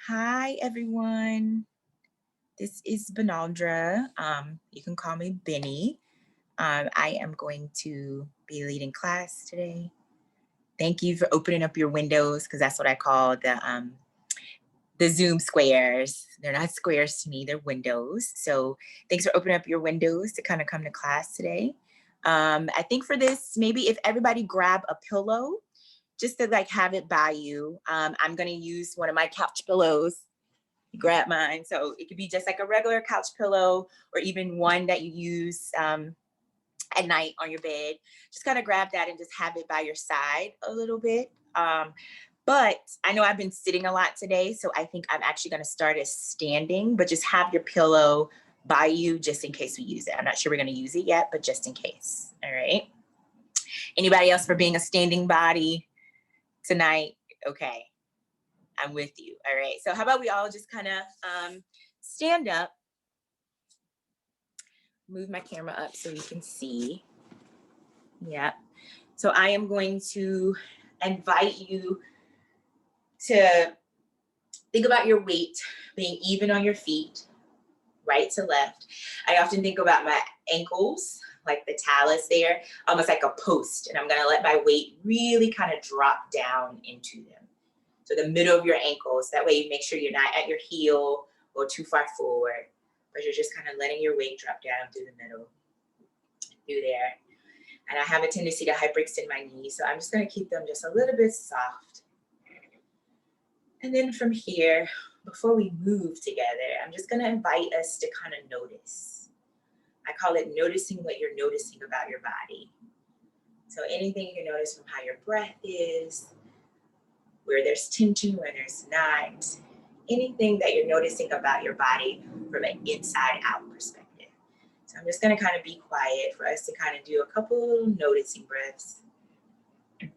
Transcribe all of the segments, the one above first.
Hi, everyone. This is Bennalldra. You can call me Benny. I am going to be leading class today. Thank you for opening up your windows, because that's what I call the Zoom squares. They're not squares to me, they're windows. So thanks for opening up your windows to kind of come to class today. I think for this, maybe if everybody grab a pillow, just to like have it by you. I'm gonna use one of my couch pillows. Grab mine. So it could be just like a regular couch pillow, or even one that you use at night on your bed. Just kind of grab that and just have it by your side a little bit. But I know I've been sitting a lot today, so I think I'm actually going to start as standing, but just have your pillow by you just in case we use it. I'm not sure we're going to use it yet, but just in case. All right. Anybody else for being a standing body tonight? Okay. I'm with you. All right. So how about we all just kind of stand up, move my camera up so you can see. Yeah. So I am going to invite you to think about your weight being even on your feet, right to left. I often think about my ankles, like the talus there, almost like a post. And I'm going to let my weight really kind of drop down into them. So the middle of your ankles, that way you make sure you're not at your heel or too far forward, but you're just kind of letting your weight drop down through the middle, through there. And I have a tendency to hyperextend my knees, so I'm just going to keep them just a little bit soft. And then from here, before we move together, I'm just going to invite us to kind of notice. I call it noticing what you're noticing about your body. So anything you can notice from how your breath is, where there's tension, where there's not, anything that you're noticing about your body from an inside out perspective. So I'm just going to kind of be quiet for us to kind of do a couple little noticing breaths. I'm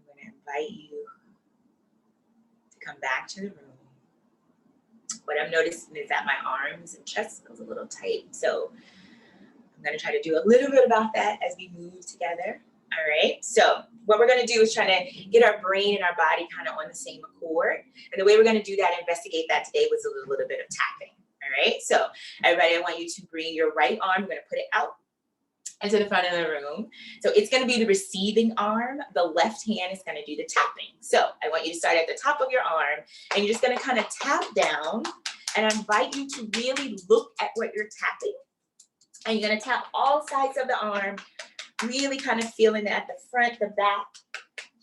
going to invite you to come back to the room. What I'm noticing is that my arms and chest feels a little tight. So I'm going to try to do a little bit about that as we move together. All right. So what we're going to do is try to get our brain and our body kind of on the same accord. And the way we're going to do that, investigate that today, was a little bit of tapping. All right. So everybody, I want you to bring your right arm. I'm going to put it out into the front of the room. So it's going to be the receiving arm. The left hand is going to do the tapping. So I want you to start at the top of your arm, and you're just going to kind of tap down, and I invite you to really look at what you're tapping. And you're going to tap all sides of the arm, really kind of feeling it at the front, the back,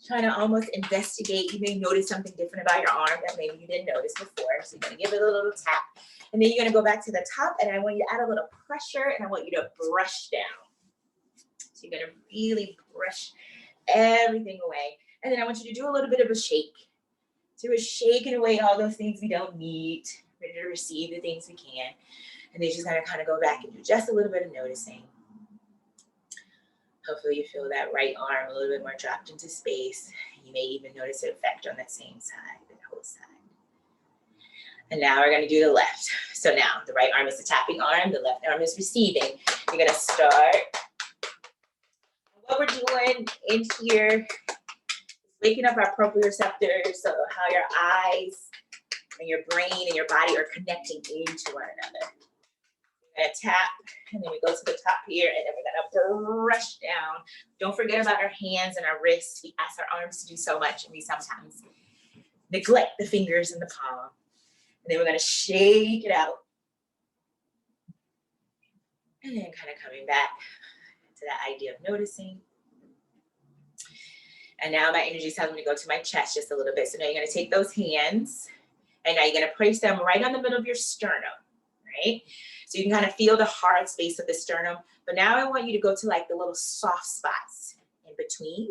trying to almost investigate. You may notice something different about your arm that maybe you didn't notice before. So you're going to give it a little tap. And then you're going to go back to the top, and I want you to add a little pressure, and I want you to brush down. So you're going to really brush everything away. And then I want you to do a little bit of a shake. So we're shaking away all those things we don't need, ready to receive the things we can. And then you're just going to kind of go back and do just a little bit of noticing. Hopefully you feel that right arm a little bit more dropped into space. You may even notice an effect on that same side, the whole side. And now we're going to do the left. So now the right arm is the tapping arm, the left arm is receiving. You're going to start. What we're doing in here is waking up our proprioceptors, so how your eyes and your brain and your body are connecting into one another. We're going to tap, and then we go to the top here, and then we're going to brush down. Don't forget about our hands and our wrists. We ask our arms to do so much, and we sometimes neglect the fingers and the palm. And then we're going to shake it out. And then kind of coming back to that idea of noticing. And now my energy is telling me to go to my chest just a little bit. So now you're going to take those hands, and now you're going to place them right on the middle of your sternum, right? So you can kind of feel the hard space of the sternum. But now I want you to go to like the little soft spots in between.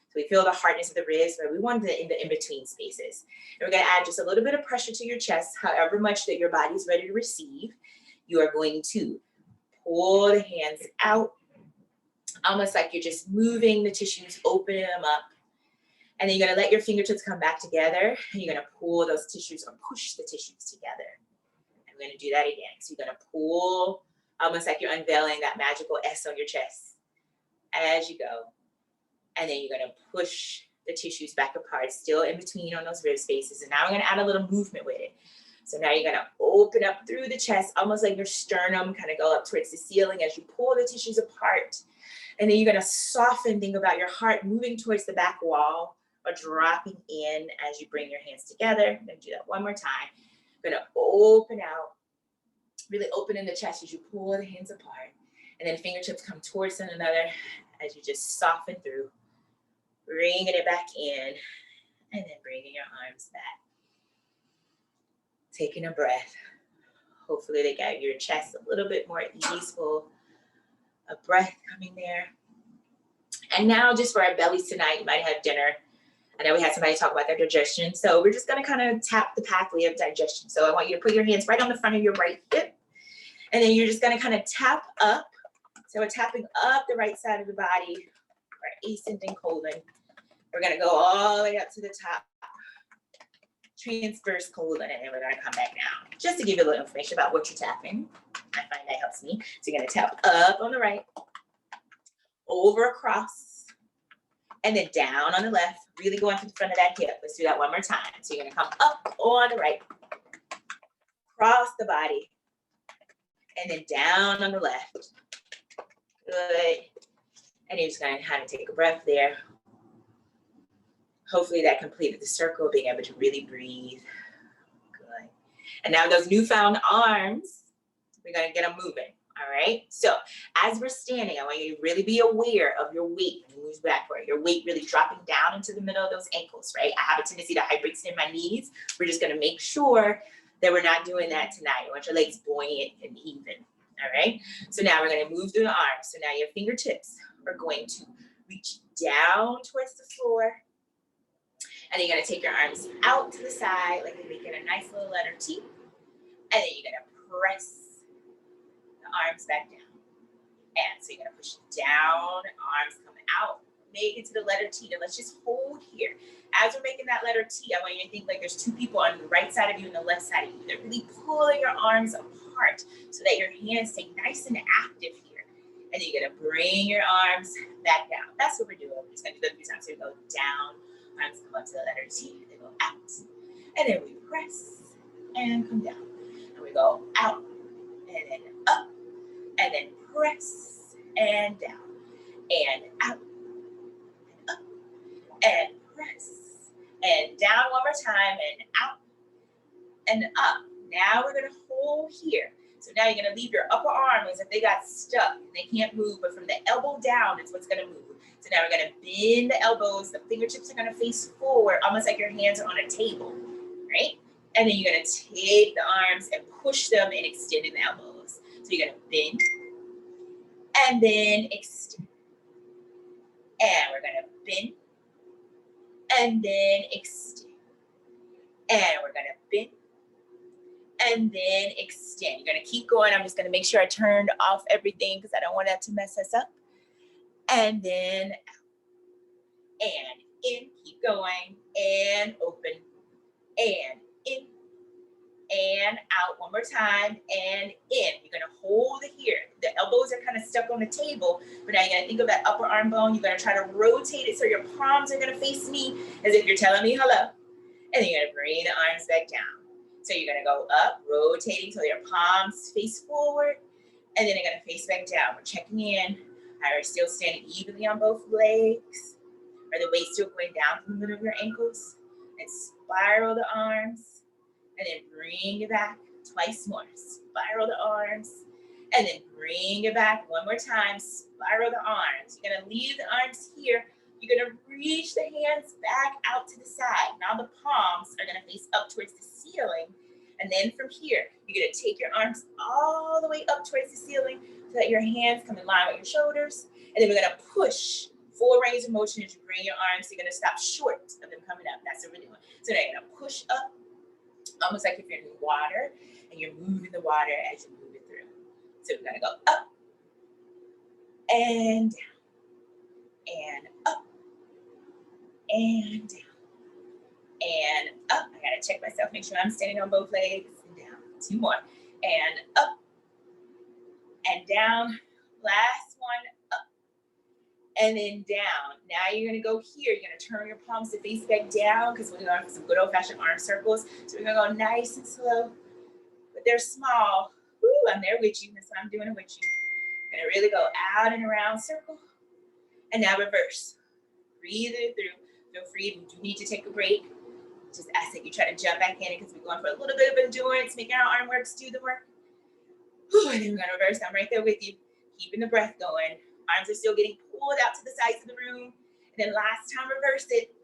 So we feel the hardness of the ribs, but we want the in-between spaces. And we're going to add just a little bit of pressure to your chest, however much that your body's ready to receive. You are going to pull the hands out, almost like you're just moving the tissues, opening them up. And then you're going to let your fingertips come back together, and you're going to pull those tissues or push the tissues together. And we're going to do that again. So you're going to pull, almost like you're unveiling that magical S on your chest as you go. And then you're going to push the tissues back apart, still in between on those rib spaces. And now we're going to add a little movement with it. So now you're going to open up through the chest, almost like your sternum kind of go up towards the ceiling as you pull the tissues apart. And then you're going to soften, think about your heart moving towards the back wall or dropping in as you bring your hands together. I'm going to do that one more time. You're going to open out, really open in the chest as you pull the hands apart. And then fingertips come towards one another as you just soften through, bringing it back in, and then bringing your arms back. Taking a breath. Hopefully they got your chest a little bit more easeful. A breath coming there. And now just for our bellies tonight, you might have dinner. I know we had somebody talk about their digestion. So we're just going to kind of tap the pathway of digestion. So I want you to put your hands right on the front of your right hip. And then you're just going to kind of tap up. So we're tapping up the right side of the body, our ascending colon. We're going to go all the way up to the top. Transverse colon, and then we're going to come back down. Just to give you a little information about what you're tapping. I find that helps me. So you're going to tap up on the right, over across, and then down on the left, really going to the front of that hip. Let's do that one more time. So you're going to come up on the right, across the body, and then down on the left. Good. And you're just going to kind of take a breath there. Hopefully that completed the circle, being able to really breathe. Good. And now those newfound arms, we're going to get them moving. All right. So as we're standing, I want you to really be aware of your weight when you move backward. Your weight really dropping down into the middle of those ankles, right? I have a tendency to hyperextend my knees. We're just going to make sure that we're not doing that tonight. You want your legs buoyant and even. All right. So now we're going to move through the arms. So now your fingertips are going to reach down towards the floor. And then you're going to take your arms out to the side, like you're making a nice little letter T. And then you're going to press the arms back down. And so you're going to push down, arms come out, make it to the letter T. And let's just hold here. As we're making that letter T, I want you to think like there's two people on the right side of you and the left side of you. They're really pulling your arms apart so that your hands stay nice and active here. And then you're going to bring your arms back down. That's what we're doing. We're just going to do that a few times. So we go down. Arms come up to the letter T, they go out. And then we press and come down. And we go out and then up and then press and down and out and up and press and down one more time and out and up. Now we're going to hold here. So now you're going to leave your upper arm as if they got stuck and they can't move, but from the elbow down is what's going to move. So now we're going to bend the elbows. The fingertips are going to face forward, almost like your hands are on a table, right? And then you're going to take the arms and push them and extend the elbows. So you're going to bend and then extend. And we're going to bend and then extend. And we're going to bend and then extend. You're going to keep going. I'm just going to make sure I turned off everything because I don't want that to mess us up. And then out, and in, keep going, and open, and in, and out, one more time, and in. You're gonna hold it here. The elbows are kind of stuck on the table, but now you're gonna think of that upper arm bone. You're gonna try to rotate it so your palms are gonna face me as if you're telling me hello. And then you're gonna bring the arms back down. So you're gonna go up, rotating till your palms face forward, and then you're gonna face back down. We're checking in. Are you still standing evenly on both legs? Are the weight still going down from the middle of your ankles? And spiral the arms. And then bring it back twice more. Spiral the arms. And then bring it back one more time. Spiral the arms. You're going to leave the arms here. You're going to reach the hands back out to the side. Now the palms are going to face up towards the ceiling. And then from here, you're going to take your arms all the way up towards the ceiling so that your hands come in line with your shoulders. And then we're going to push full range of motion as you bring your arms. You're going to stop short of them coming up. That's what we're doing. So now you're going to push up, almost like if you're in water, and you're moving the water as you move it through. So we're going to go up and down, and up and down, and up. I got to check myself, make sure I'm standing on both legs, and down. Two more. and up and down. Last one, up and then down. Now you're gonna go here. You're gonna turn your palms to face back down because we're going for some good old-fashioned arm circles. So we're gonna go nice and slow, but they're small. Woo, I'm there with you. That's why I'm doing it with you. You're gonna really go out and around circle. And now reverse. Breathe it through. Feel free if you do need to take a break. Just ask that you try to jump back in because we're going for a little bit of endurance, making our arm works do the work. Whew, and then we're gonna reverse. I'm right there with you, keeping the breath going. Arms are still getting pulled out to the sides of the room. And then last time, reverse it.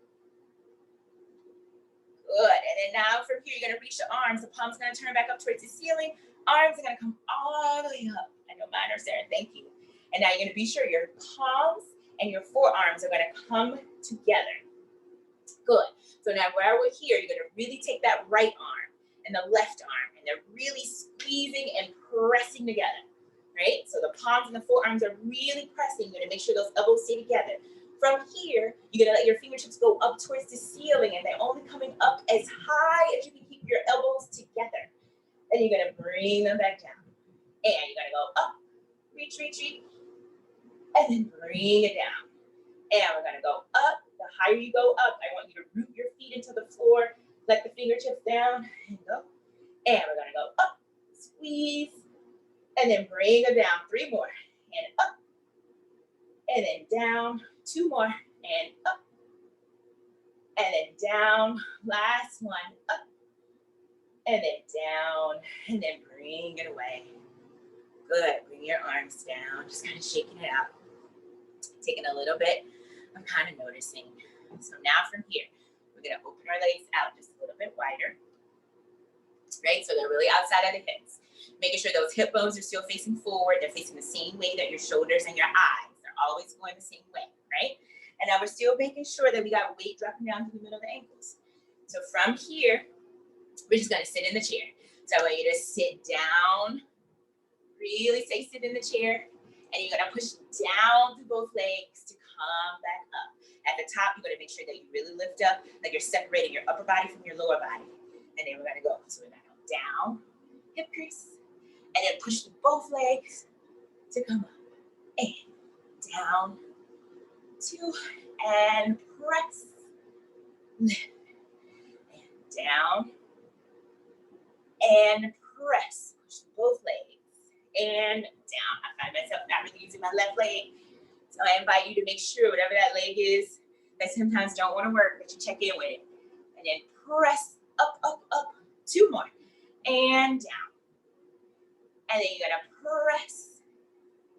Good. And then now from here, you're gonna reach the arms. The palms gonna turn back up towards the ceiling. Arms are gonna come all the way up. I know mine are there. Thank you. And now you're gonna be sure your palms and your forearms are gonna come together. Good. So now while we're here, you're gonna really take that right arm and the left arm, and they're really squeezing and pressing together, right? So the palms and the forearms are really pressing. You're gonna make sure those elbows stay together. From here, you're gonna let your fingertips go up towards the ceiling, and they're only coming up as high as you can keep your elbows together. And you're gonna bring them back down. And you're gonna go up, reach, reach, reach, and then bring it down. And we're gonna go up. The higher you go up, I want you to root your feet into the floor, let the fingertips down, and go. And we're gonna go up, squeeze, and then bring it down. 3 more, and up, and then down. 2 more, and up, and then down. Last one, up, and then down, and then bring it away. Good, bring your arms down, just kind of shaking it out. Taking a little bit, I'm kind of noticing. So now from here, we're gonna open our legs out just a little bit wider, right? So they're really outside of the hips. Making sure those hip bones are still facing forward. They're facing the same way that your shoulders and your eyes. They're always going the same way, right? And now we're still making sure that we got weight dropping down to the middle of the ankles. So from here, we're just gonna sit in the chair. So I want you to sit down, really stay sit in the chair, and you're gonna push down through both legs to come back up. At the top, you're gonna make sure that you really lift up, like you're separating your upper body from your lower body. And then we're gonna go. So we're gonna go down, hip crease, and then push through both legs to come up. And down, 2, and press, lift, and down, and press. Push through both legs, and down. I find myself not really using my left leg. So I invite you to make sure whatever that leg is that sometimes don't want to work, that you check in with it. And then press up, up, up. 2 more. And down. And then you're going to press.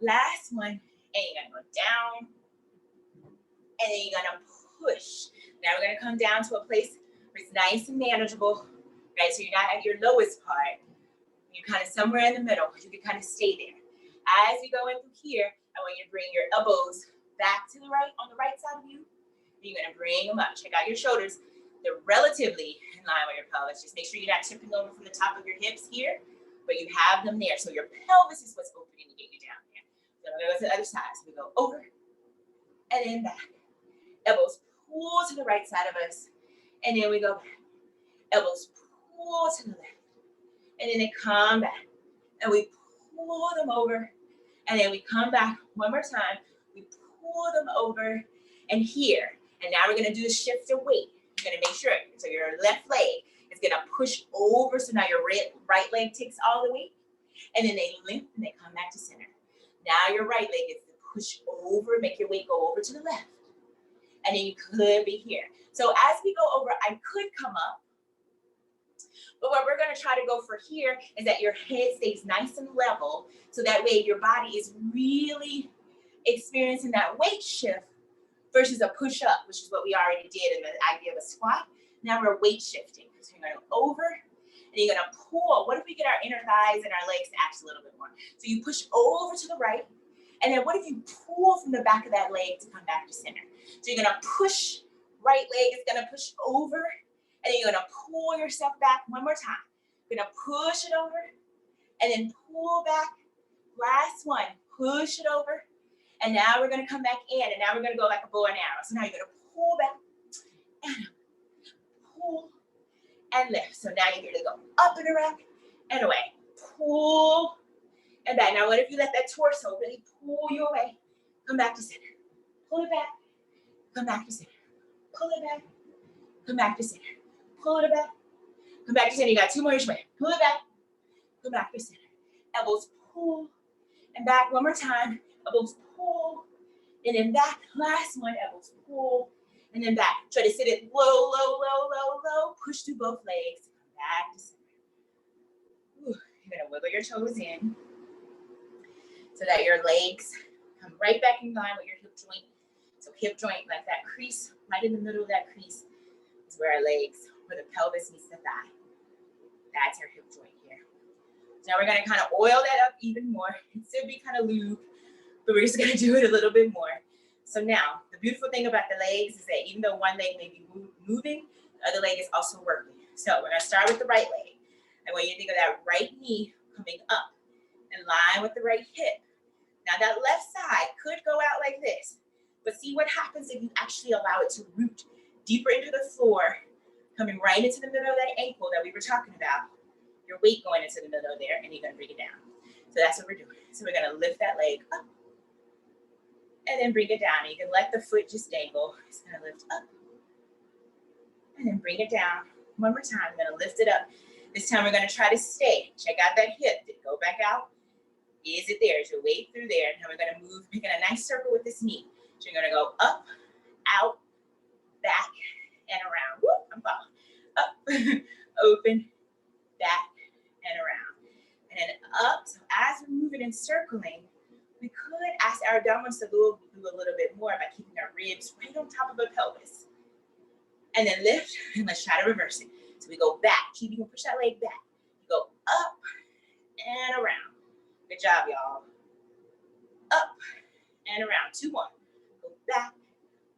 Last one. And you're going to go down. And then you're going to push. Now we're going to come down to a place where it's nice and manageable. Right? So you're not at your lowest part. You're kind of somewhere in the middle. You can kind of stay there. As we go in through here, I want you to bring your elbows back to the right, on the right side of you. You're gonna bring them up. Check out your shoulders. They're relatively in line with your pelvis. Just make sure you're not tipping over from the top of your hips here, but you have them there. So your pelvis is what's opening to get you down there. So I'm gonna go to the other side. So we go over and then back. Elbows pull to the right side of us. And then we go back. Elbows pull to the left. And then they come back. And we pull them over. And then we come back one more time. We pull them over and here. And now we're gonna do a shift of weight. You're gonna make sure, so your left leg is gonna push over. So now your right leg takes all the weight. And then they limp and they come back to center. Now your right leg is to push over, make your weight go over to the left. And then you could be here. So as we go over, I could come up. But what we're gonna try to go for here is that your head stays nice and level. So that way your body is really experiencing that weight shift versus a push up, which is what we already did in the idea of a squat. Now we're weight shifting. So you're gonna go over and you're gonna pull. What if we get our inner thighs and our legs to act a little bit more? So you push over to the right. And then what if you pull from the back of that leg to come back to center? So you're gonna push, right leg is gonna push over. And then you're gonna pull yourself back one more time. You're gonna push it over and then pull back. Last one, push it over. And now we're gonna come back in and now we're gonna go like a bow and arrow. So now you're gonna pull back and pull and lift. So now you're gonna go up and around and away. pull and back. Now, what if you let that torso really pull you away? Come back to center. Pull it back. Come back to center. Pull it back. Come back to center. Pull it back. Come back to center. You got 2 more each way. Pull it back. Come back to center. Elbows pull and back. One more time. Elbows pull and then back. Last one. Elbows pull and then back. Try to sit it low, low, low, low, low. Push through both legs. Come back to center. Ooh, you're going to wiggle your toes in so that your legs come right back in line with your hip joint. So hip joint, like that crease, right in the middle of that crease is where our legs, where the pelvis meets the thigh. That's our hip joint here. So now we're going to kind of oil that up even more. It should be kind of lube, but we're just going to do it a little bit more. So now, the beautiful thing about the legs is that even though one leg may be moving, the other leg is also working. So we're going to start with the right leg. I want you to think of that right knee coming up in line with the right hip. Now that left side could go out like this, but see what happens if you actually allow it to root deeper into the floor, coming right into the middle of that ankle that we were talking about. Your weight going into the middle of there, and you're gonna bring it down. So that's what we're doing. So we're gonna lift that leg up, and then bring it down. You can let the foot just dangle. It's gonna lift up, and then bring it down. One more time, we're gonna lift it up. This time we're gonna try to stay. Check out that hip. Did it go back out? Is it there? Is your weight through there? Now we're gonna move, making a nice circle with this knee. So you're gonna go up, out, back, and around. Woo, I'm falling. Up, open, back, and around. And then up. So as we're moving and circling, we could ask our abdominals to do a little bit more by keeping our ribs right on top of the pelvis. And then lift, and let's try to reverse it. So we go back. Keep, you can push that leg back. You go up and around. Good job, y'all. Up and around. 2 more. Go back,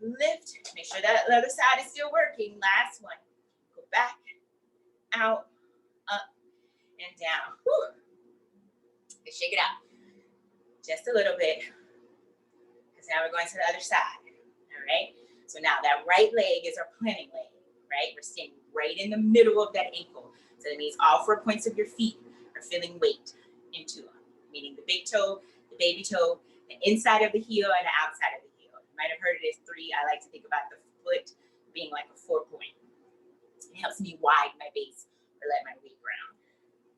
lift. Make sure that the other side is still working. Last one. Go back, out, up, and down. Whew. Let's shake it out. Just a little bit. Because now we're going to the other side. All right? So now that right leg is our planting leg, right? We're staying right in the middle of that ankle. So that means all 4 points of your feet are feeling weight into them, meaning the big toe, the baby toe, the inside of the heel, and the outside of the heel. You might have heard it as 3. I like to think about the foot being like a 4 point. It helps me widen my base or let my weight ground.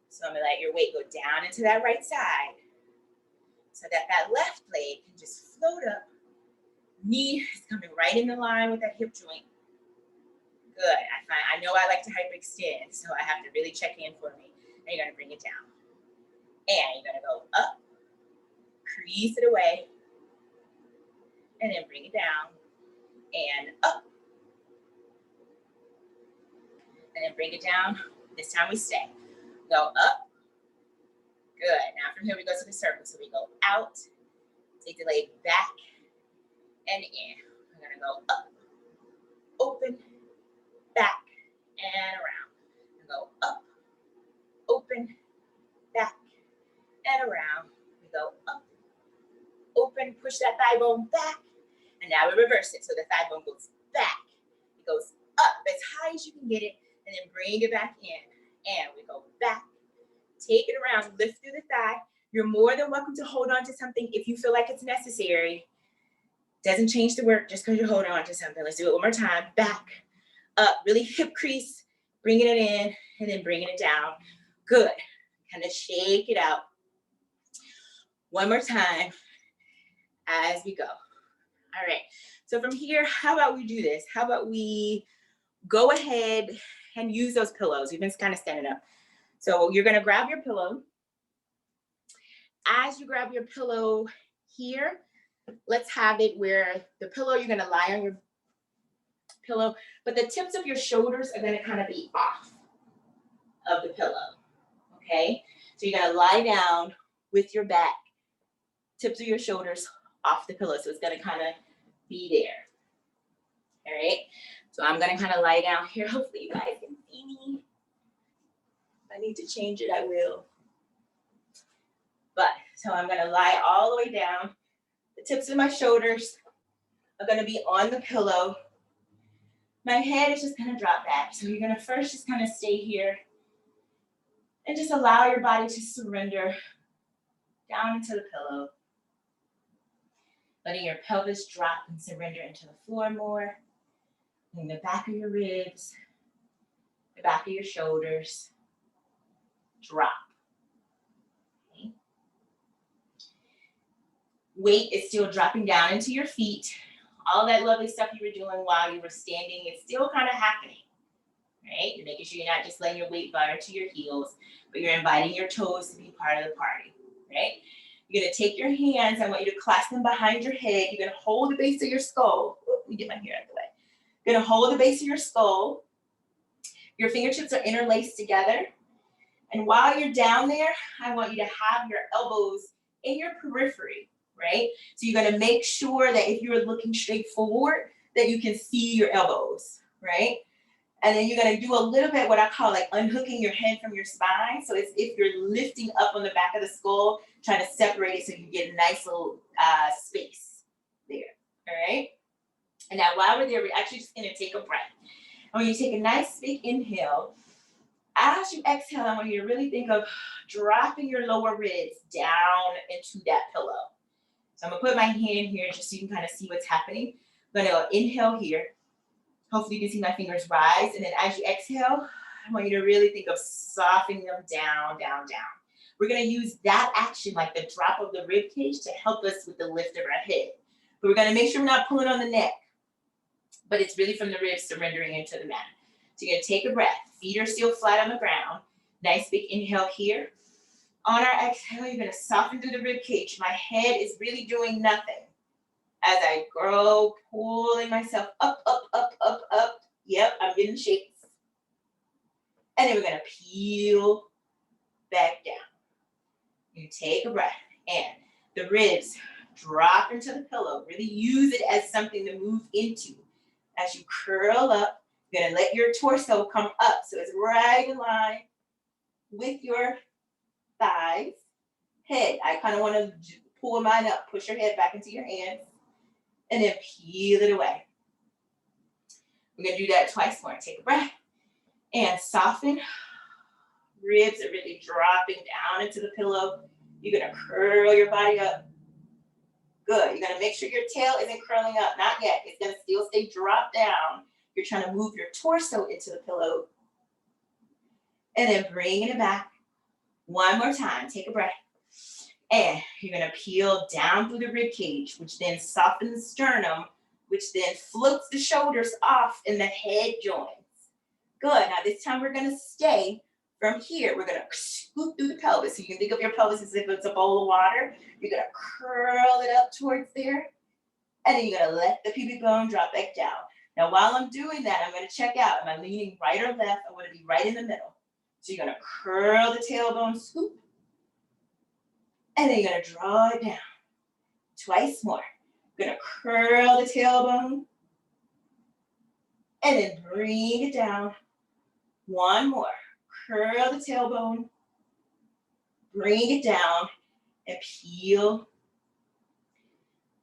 So I'm gonna let your weight go down into that right side so that that left leg can just float up. Knee is coming right in the line with that hip joint. Good. I know I like to hyperextend, so I have to really check in for me. And you're gonna bring it down. And you're gonna go up, crease it away, and then bring it down, and up. And then bring it down. This time we stay. Go up. Good. Now from here we go to the circle. So we go out, take the leg back, and in. We're gonna go up, open, back, and around. And go up, open, back, and around. We go up, open, push that thigh bone back, and now we reverse it. So the thigh bone goes back. It goes up as high as you can get it, and then bring it back in. And we go back, take it around, lift through the thigh. You're more than welcome to hold on to something if you feel like it's necessary. Doesn't change the work just because you're holding on to something. Let's do it one more time. Back, up, really hip crease, bringing it in, and then bringing it down. Good. Kind of shake it out. One more time as we go. All right. So from here, how about we do this? How about we go ahead and use those pillows? We've been kind of standing up. So you're going to grab your pillow. As you grab your pillow here, let's have it where the pillow, you're going to lie on your pillow, but the tips of your shoulders are going to kind of be off of the pillow. Okay? So you're going to lie down with your back, tips of your shoulders off the pillow. So it's going to kind of be there. All right? So I'm going to kind of lie down here. Hopefully you guys can see me. If I need to change it, I will. But, so I'm going to lie all the way down. The tips of my shoulders are going to be on the pillow. My head is just going to drop back. So you're going to first just kind of stay here. And just allow your body to surrender down into the pillow. Letting your pelvis drop and surrender into the floor more. And the back of your ribs, the back of your shoulders, drop. Okay. Weight is still dropping down into your feet. All that lovely stuff you were doing while you were standing is still kind of happening. Right? You're making sure you're not just letting your weight bar to your heels, but you're inviting your toes to be part of the party, right? You're gonna take your hands, I want you to clasp them behind your head. You're gonna hold the base of your skull. Let me get my hair out of the way. You're gonna hold the base of your skull. Your fingertips are interlaced together. And while you're down there, I want you to have your elbows in your periphery, right? So you're gonna make sure that if you're looking straight forward, that you can see your elbows, right? And then you're gonna do a little bit what I call like unhooking your head from your spine. So it's if you're lifting up on the back of the skull, trying to separate it so you get a nice little space there, all right? And now while we're there, we're actually just gonna take a breath. And when you take a nice big inhale, as you exhale, I want you to really think of dropping your lower ribs down into that pillow. So I'm gonna put my hand here just so you can kind of see what's happening. I'm gonna inhale here. Hopefully you can see my fingers rise. And then as you exhale, I want you to really think of softening them down, down, down. We're gonna use that action, like the drop of the rib cage, to help us with the lift of our head. But we're gonna make sure we're not pulling on the neck, but it's really from the ribs surrendering into the mat. So you're gonna take a breath. Feet are still flat on the ground. Nice big inhale here. On our exhale, you're gonna soften through the rib cage. My head is really doing nothing. As I grow, pulling myself up, up, up, up, up. Yep, I'm getting shakes. And then we're gonna peel back down. You take a breath and the ribs drop into the pillow. Really use it as something to move into. As you curl up, you're gonna let your torso come up. So it's right in line with your thighs. Head, I kind of wanna pull mine up. Push your head back into your hands. And then peel it away. We're gonna do that twice more. Take a breath and soften. Ribs are really dropping down into the pillow. You're gonna curl your body up. Good. You're gonna make sure your tail isn't curling up. Not yet. It's gonna still stay dropped down. You're trying to move your torso into the pillow. And then bringing it back. One more time. Take a breath. And you're gonna peel down through the rib cage, which then softens the sternum, which then floats the shoulders off and the head joins. Good, now this time we're gonna stay from here. We're gonna scoop through the pelvis. So you can think of your pelvis as if it's a bowl of water. You're gonna curl it up towards there. And then you're gonna let the pubic bone drop back down. Now while I'm doing that, I'm gonna check out, am I leaning right or left? I wanna be right in the middle. So you're gonna curl the tailbone, scoop. And then you're gonna draw it down. Twice more. You're gonna curl the tailbone. And then bring it down. One more. Curl the tailbone. Bring it down. And peel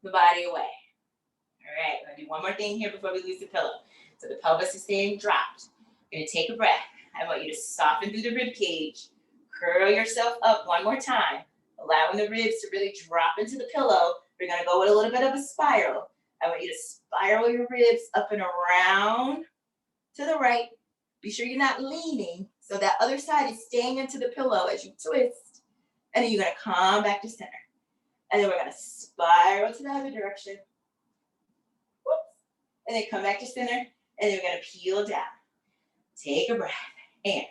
the body away. All right, I'm gonna do one more thing here before we lose the pillow. So the pelvis is staying dropped. You're gonna take a breath. I want you to soften through the rib cage. Curl yourself up one more time. Allowing the ribs to really drop into the pillow. We're gonna go with a little bit of a spiral. I want you to spiral your ribs up and around to the right. Be sure you're not leaning, so that other side is staying into the pillow as you twist. And then you're gonna come back to center. And then we're gonna spiral to the other direction. Whoops. And then come back to center. And then we're gonna peel down. Take a breath and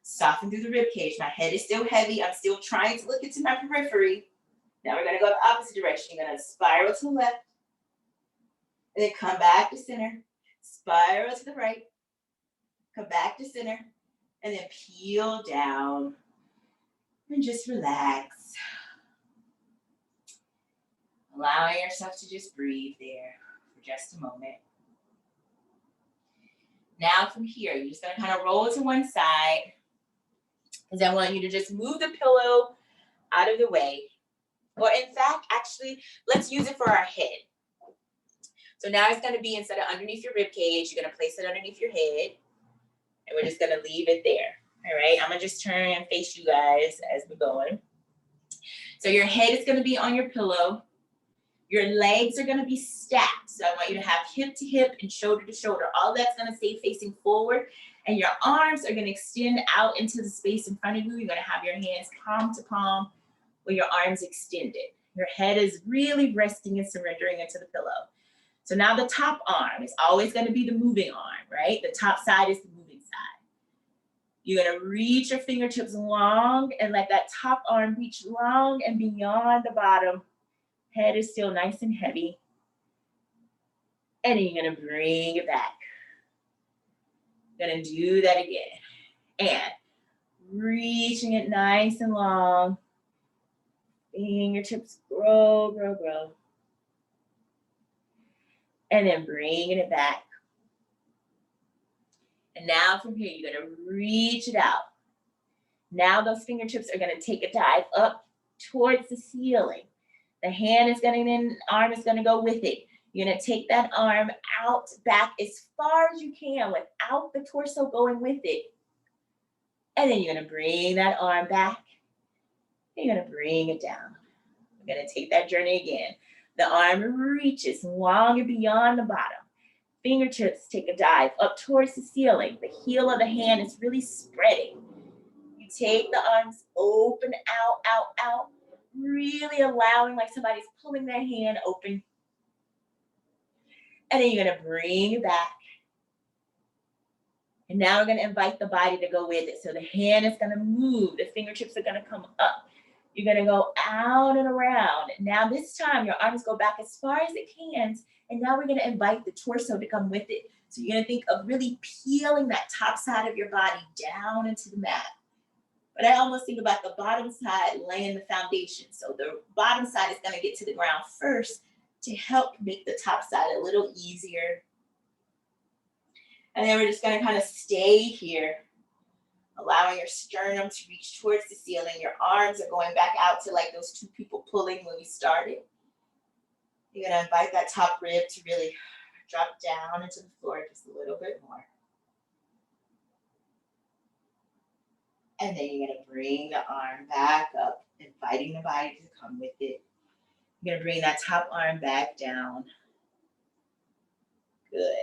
soften through the rib cage. My head is still heavy. I'm still trying to look into my periphery. Now we're gonna go the opposite direction. You're gonna spiral to the left. And then come back to center. Spiral to the right. Come back to center. And then peel down. And just relax. Allowing yourself to just breathe there for just a moment. Now from here, you're just gonna kind of roll to one side. Because I want you to just move the pillow out of the way. Or in fact, actually, let's use it for our head. So now it's gonna be, instead of underneath your rib cage, you're gonna place it underneath your head. And we're just gonna leave it there. All right, I'm gonna just turn and face you guys as we're going. So your head is gonna be on your pillow. Your legs are gonna be stacked. So I want you to have hip to hip and shoulder to shoulder. All that's gonna stay facing forward. And your arms are gonna extend out into the space in front of you. You're gonna have your hands palm to palm with your arms extended. Your head is really resting and surrendering into the pillow. So now the top arm is always gonna be the moving arm, right? The top side is the moving side. You're gonna reach your fingertips long and let that top arm reach long and beyond the bottom. Head is still nice and heavy. And then you're gonna bring it back. Gonna do that again. And reaching it nice and long. Fingertips grow, grow, grow. And then bringing it back. And now from here, you're gonna reach it out. Now those fingertips are gonna take a dive up towards the ceiling. The hand is gonna, then arm is gonna go with it. You're gonna take that arm out, back as far as you can without the torso going with it. And then you're gonna bring that arm back. And you're gonna bring it down. We're gonna take that journey again. The arm reaches long and beyond the bottom. Fingertips take a dive up towards the ceiling. The heel of the hand is really spreading. You take the arms open, out, out, out, really allowing like somebody's pulling their hand open. And then you're gonna bring it back. And now we're gonna invite the body to go with it. So the hand is gonna move, the fingertips are gonna come up. You're gonna go out and around. Now this time your arms go back as far as it can. And now we're gonna invite the torso to come with it. So you're gonna think of really peeling that top side of your body down into the mat. But I almost think about the bottom side laying the foundation. So the bottom side is gonna get to the ground first to help make the top side a little easier. And then we're just gonna kind of stay here, allowing your sternum to reach towards the ceiling. Your arms are going back out to like those two people pulling when we started. You're gonna invite that top rib to really drop down into the floor just a little bit more. And then you're gonna bring the arm back up, inviting the body to come with it. You're gonna bring that top arm back down. Good.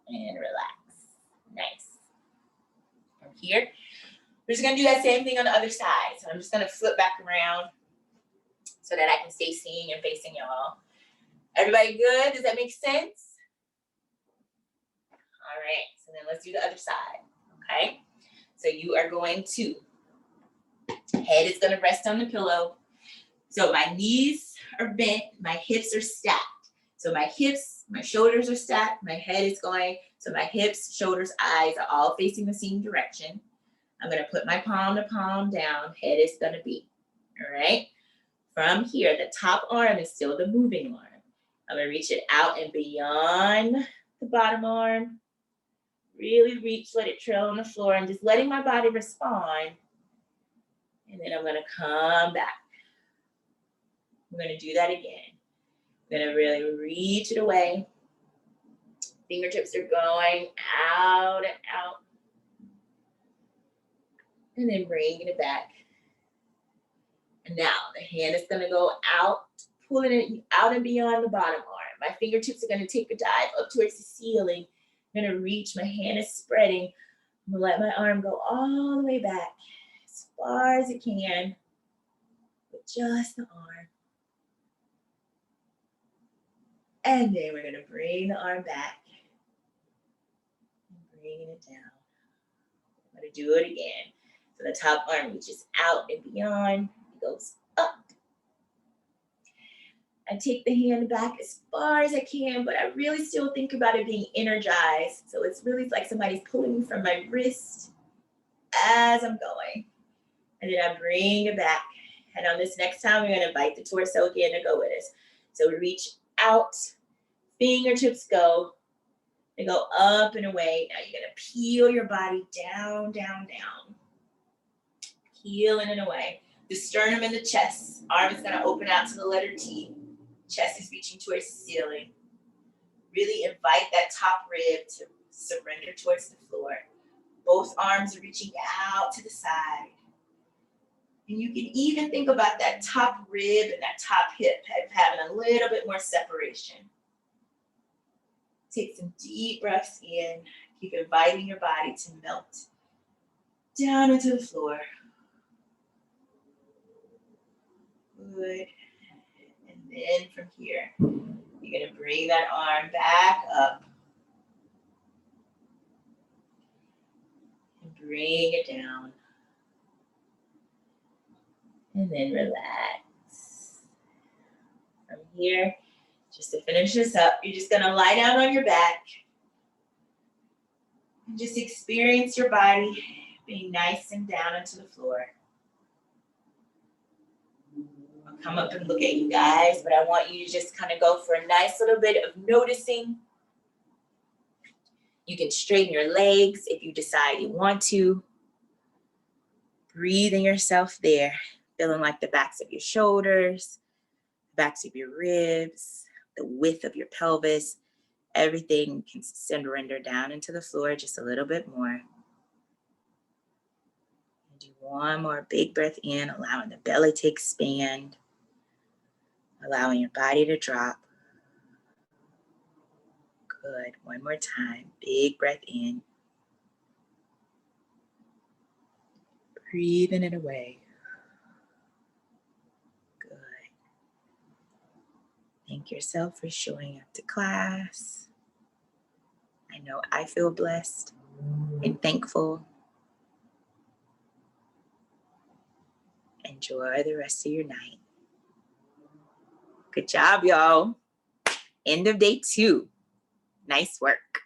And relax. Nice. From here, we're just gonna do that same thing on the other side. So I'm just gonna flip back around so that I can stay seeing and facing y'all. Everybody good? Does that make sense? All right, so then let's do the other side, okay? So you are going to, head is gonna rest on the pillow. So my knees are bent, my hips are stacked. So my hips, my shoulders are stacked, my head is going, so my hips, shoulders, eyes are all facing the same direction. I'm gonna put my palm to palm down, head is gonna be, all right? From here, the top arm is still the moving arm. I'm gonna reach it out and beyond the bottom arm. Really reach, let it trail on the floor and just letting my body respond. And then I'm gonna come back. I'm gonna do that again. I'm gonna really reach it away. Fingertips are going out and out. And then bringing it back. And now the hand is gonna go out, pulling it out and beyond the bottom arm. My fingertips are gonna take a dive up towards the ceiling. I'm gonna reach, my hand is spreading. I'm gonna let my arm go all the way back as far as it can with just the arm. And then we're gonna bring the arm back and bringing it down. I'm gonna do it again. So the top arm reaches out and beyond, it goes up. I take the hand back as far as I can, but I really still think about it being energized. So it's really like somebody's pulling me from my wrist as I'm going. And then I bring it back. And on this next time, we're gonna invite the torso again to go with us. So we reach out, fingertips go, they go up and away. Now you're gonna peel your body down, down, down. Peeling it away. The sternum and the chest, arm is gonna open out to the letter T. Chest is reaching towards the ceiling. Really invite that top rib to surrender towards the floor. Both arms are reaching out to the side. And you can even think about that top rib and that top hip having a little bit more separation. Take some deep breaths in. Keep inviting your body to melt down into the floor. Good. And then from here, you're going to bring that arm back up. And bring it down. And then relax. From here, just to finish this up, you're just going to lie down on your back. And just experience your body being nice and down into the floor. I'll come up and look at you guys, but I want you to just kind of go for a nice little bit of noticing. You can straighten your legs if you decide you want to. Breathing yourself there, feeling like the backs of your shoulders, the backs of your ribs, the width of your pelvis, everything can surrender down into the floor just a little bit more. Do one more big breath in, allowing the belly to expand, allowing your body to drop. Good. One more time. Big breath in. Breathing it away. Good. Thank yourself for showing up to class. I know I feel blessed and thankful. Enjoy the rest of your night. Good job, y'all. End of day 2. Nice work.